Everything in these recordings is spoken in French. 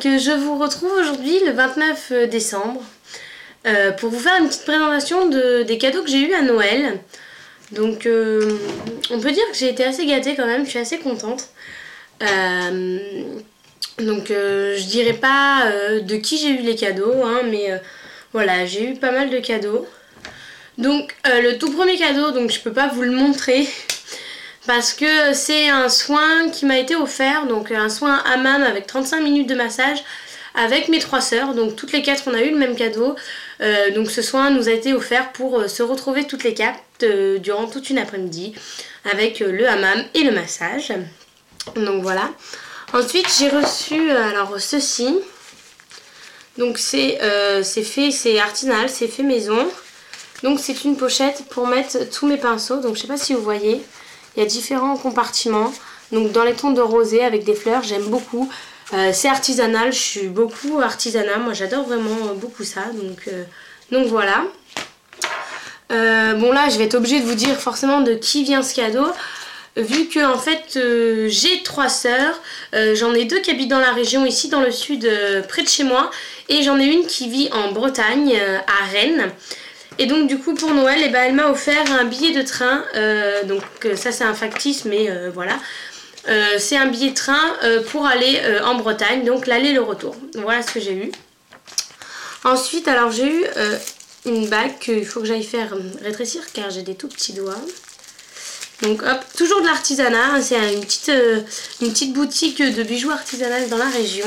je vous retrouve aujourd'hui le 29 décembre pour vous faire une petite présentation des cadeaux que j'ai eu à Noël. Donc on peut dire que j'ai été assez gâtée quand même, je suis assez contente. Je dirais pas de qui j'ai eu les cadeaux, hein, mais voilà, j'ai eu pas mal de cadeaux. Donc le tout premier cadeau, donc je peux pas vous le montrer parce que c'est un soin qui m'a été offert, donc un soin hammam avec 35 minutes de massage avec mes 3 sœurs, donc toutes les 4 on a eu le même cadeau. Donc ce soin nous a été offert pour se retrouver toutes les 4 durant toute une après-midi avec le hammam et le massage. Donc voilà. Ensuite j'ai reçu alors ceci. Donc c'est fait, c'est artisanal, c'est fait maison. Donc c'est une pochette pour mettre tous mes pinceaux. Donc je sais pas si vous voyez, il y a différents compartiments. Donc dans les tons de rosé avec des fleurs, j'aime beaucoup. C'est artisanal, je suis beaucoup artisanat. Moi j'adore vraiment beaucoup ça. Donc voilà. Bon là je vais être obligée de vous dire forcément de qui vient ce cadeau. Vu que en fait j'ai 3 sœurs, j'en ai 2 qui habitent dans la région ici dans le sud près de chez moi. Et j'en ai une qui vit en Bretagne, à Rennes. Et donc du coup pour Noël, elle m'a offert un billet de train, donc ça c'est un factice mais voilà. C'est un billet de train pour aller en Bretagne, donc l'aller et le retour. Voilà ce que j'ai eu. Ensuite alors j'ai eu une bague qu'il faut que j'aille faire rétrécir car j'ai des tout petits doigts. Donc hop, toujours de l'artisanat, c'est une petite boutique de bijoux artisanal dans la région.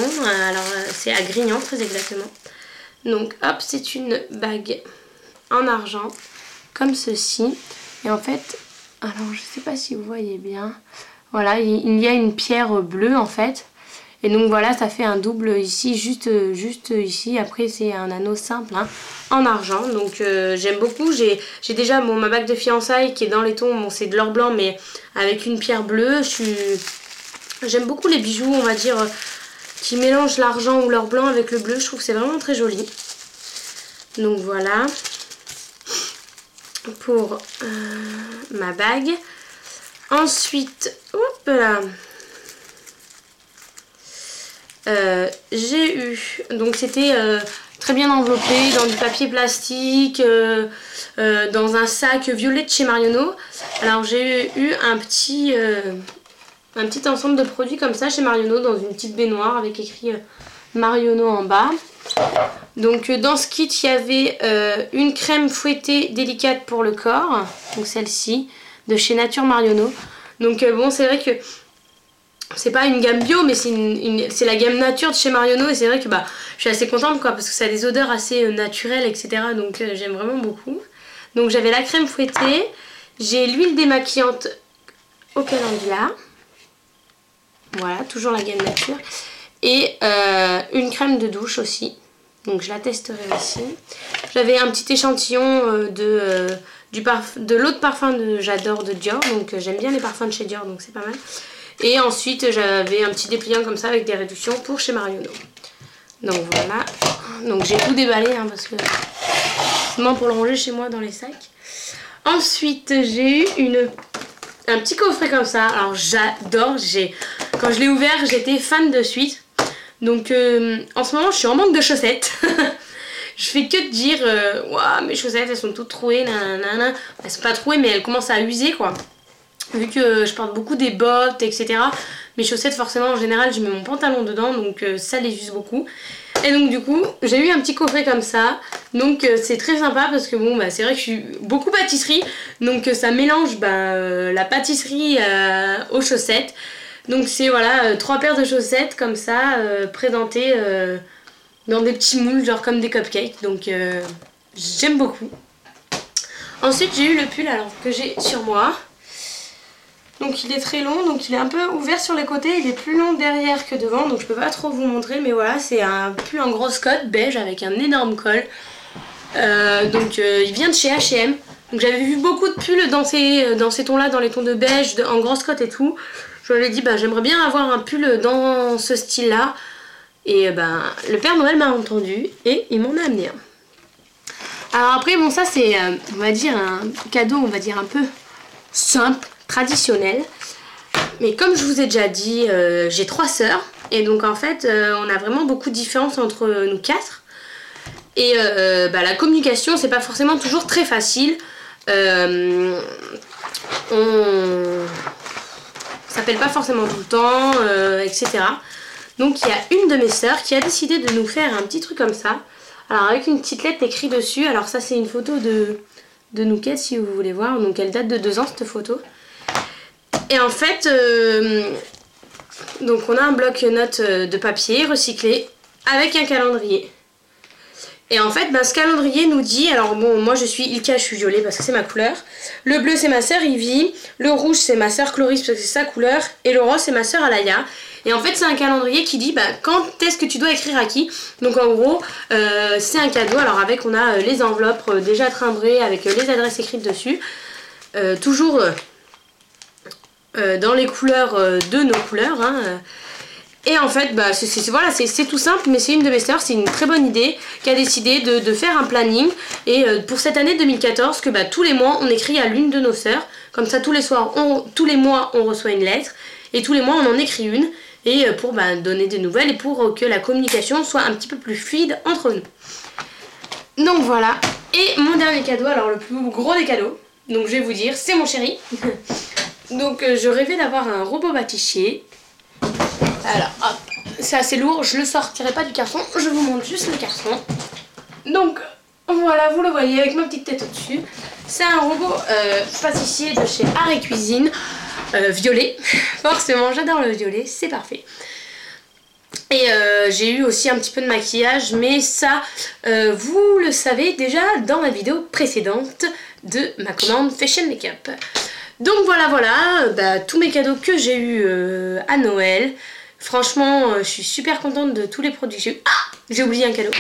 Alors c'est à Grignan très exactement. Donc hop, c'est une bague en argent comme ceci. Et en fait, alors je sais pas si vous voyez bien, voilà, il y a une pierre bleue en fait. Et donc voilà, ça fait un double ici, juste ici. Après c'est un anneau simple hein, en argent. Donc j'aime beaucoup. J'ai déjà ma bague de fiançailles qui est dans les tons, bon c'est de l'or blanc mais avec une pierre bleue. J'aime beaucoup les bijoux, on va dire, qui mélangent l'argent ou l'or blanc avec le bleu. Je trouve que c'est vraiment très joli. Donc voilà pour ma bague. Ensuite, hop là, j'ai eu, donc c'était très bien enveloppé dans du papier plastique, dans un sac violet de chez Marionneau. Alors j'ai eu un petit ensemble de produits comme ça chez Marionneau dans une petite baignoire avec écrit Marionneau en bas. Donc dans ce kit il y avait une crème fouettée délicate pour le corps, donc celle-ci de chez Nature Marionneau. Donc bon c'est vrai que c'est pas une gamme bio mais c'est la gamme nature de chez Marionneau et c'est vrai que je suis assez contente quoi parce que ça a des odeurs assez naturelles etc. Donc j'aime vraiment beaucoup. Donc j'avais la crème fouettée, j'ai l'huile démaquillante au calendula, voilà toujours la gamme nature, et une crème de douche aussi. Donc je la testerai aussi. J'avais un petit échantillon de l'eau de parfum j'adore de Dior. Donc j'aime bien les parfums de chez Dior donc c'est pas mal. Et ensuite j'avais un petit dépliant comme ça avec des réductions pour chez Marionneau. Donc voilà. Donc j'ai tout déballé hein, parce que c'est vraiment pour le ranger chez moi dans les sacs. Ensuite j'ai eu un petit coffret comme ça. Alors j'adore. Quand je l'ai ouvert j'étais fan de suite. Donc en ce moment je suis en manque de chaussettes. Je fais que de dire ouah, mes chaussettes elles sont toutes trouées, nanana. Elles sont pas trouées mais elles commencent à user quoi. Vu que je porte beaucoup des bottes etc. Mes chaussettes forcément en général je mets mon pantalon dedans donc ça les use beaucoup. Et donc du coup j'ai eu un petit coffret comme ça. Donc c'est très sympa parce que bon c'est vrai que je suis beaucoup pâtisserie. Donc ça mélange la pâtisserie aux chaussettes. Donc c'est voilà 3 paires de chaussettes comme ça présentées dans des petits moules genre comme des cupcakes. Donc j'aime beaucoup. Ensuite j'ai eu le pull alors que j'ai sur moi. Donc il est très long, donc il est un peu ouvert sur les côtés, il est plus long derrière que devant, donc je peux pas trop vous montrer, mais voilà, c'est un pull en grosse cotte beige avec un énorme col. Il vient de chez H&M. Donc j'avais vu beaucoup de pulls dans ces tons là, dans les tons de beige, en grosse cotte et tout. Je lui avais dit j'aimerais bien avoir un pull dans ce style là. Et le Père Noël m'a entendu et il m'en a amené un. Alors après bon ça c'est on va dire un cadeau on va dire un peu simple, traditionnel. Mais comme je vous ai déjà dit, j'ai 3 sœurs. Et donc en fait on a vraiment beaucoup de différences entre nous quatre. Et la communication c'est pas forcément toujours très facile. On s'appelle pas forcément tout le temps, etc. Donc il y a une de mes sœurs qui a décidé de nous faire un petit truc comme ça. Alors avec une petite lettre écrite dessus. Alors ça c'est une photo de nous quatre si vous voulez voir. Donc elle date de 2 ans cette photo. Et en fait, donc on a un bloc-notes de papier recyclé avec un calendrier. Et en fait, ce calendrier nous dit, alors bon, moi je suis Ilka, je suis violet parce que c'est ma couleur. Le bleu c'est ma sœur Ivy, le rouge c'est ma sœur Cloris parce que c'est sa couleur, et le rose c'est ma sœur Alaya. Et en fait c'est un calendrier qui dit quand est-ce que tu dois écrire à qui. Donc en gros, c'est un cadeau, alors avec on a les enveloppes déjà timbrées avec les adresses écrites dessus. Toujours dans les couleurs de nos couleurs. Et en fait, c'est tout simple, mais c'est une de mes sœurs, c'est une très bonne idée, qui a décidé de faire un planning. Et pour cette année 2014, que tous les mois, on écrit à l'une de nos sœurs. Comme ça, tous les mois, on reçoit une lettre. Et tous les mois, on en écrit une. Et pour donner des nouvelles et pour que la communication soit un petit peu plus fluide entre nous. Donc voilà. Et mon dernier cadeau, alors le plus gros des cadeaux, donc je vais vous dire, c'est mon chéri. Donc je rêvais d'avoir un robot pâtissier. Alors hop, c'est assez lourd, je le sortirai pas du carton, je vous montre juste le carton. Donc voilà, vous le voyez avec ma petite tête au-dessus. C'est un robot pâtissier de chez Art & Cuisine, violet. Forcément, j'adore le violet, c'est parfait. Et j'ai eu aussi un petit peu de maquillage, mais ça, vous le savez déjà dans la vidéo précédente de ma commande Fashion Makeup. Donc voilà, tous mes cadeaux que j'ai eu à Noël. Franchement, je suis super contente de tous les produits que j'ai eu. Ah, j'ai oublié un cadeau.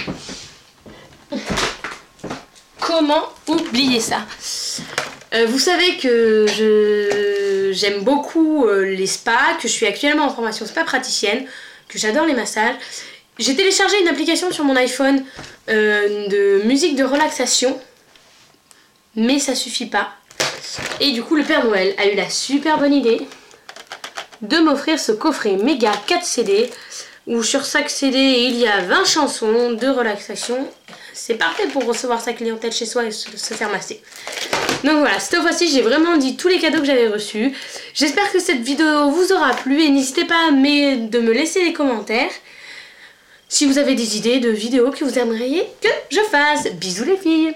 Comment oublier ça? Vous savez que j'aime beaucoup les spas, que je suis actuellement en formation spa praticienne, que j'adore les massages. J'ai téléchargé une application sur mon iPhone de musique de relaxation, mais ça suffit pas. Et du coup, le Père Noël a eu la super bonne idée de m'offrir ce coffret méga 4 CD où sur chaque CD il y a 20 chansons de relaxation. C'est parfait pour recevoir sa clientèle chez soi et se faire masser. Donc voilà, cette fois-ci j'ai vraiment dit tous les cadeaux que j'avais reçus. J'espère que cette vidéo vous aura plu et n'hésitez pas de me laisser des commentaires si vous avez des idées de vidéos que vous aimeriez que je fasse. Bisous les filles!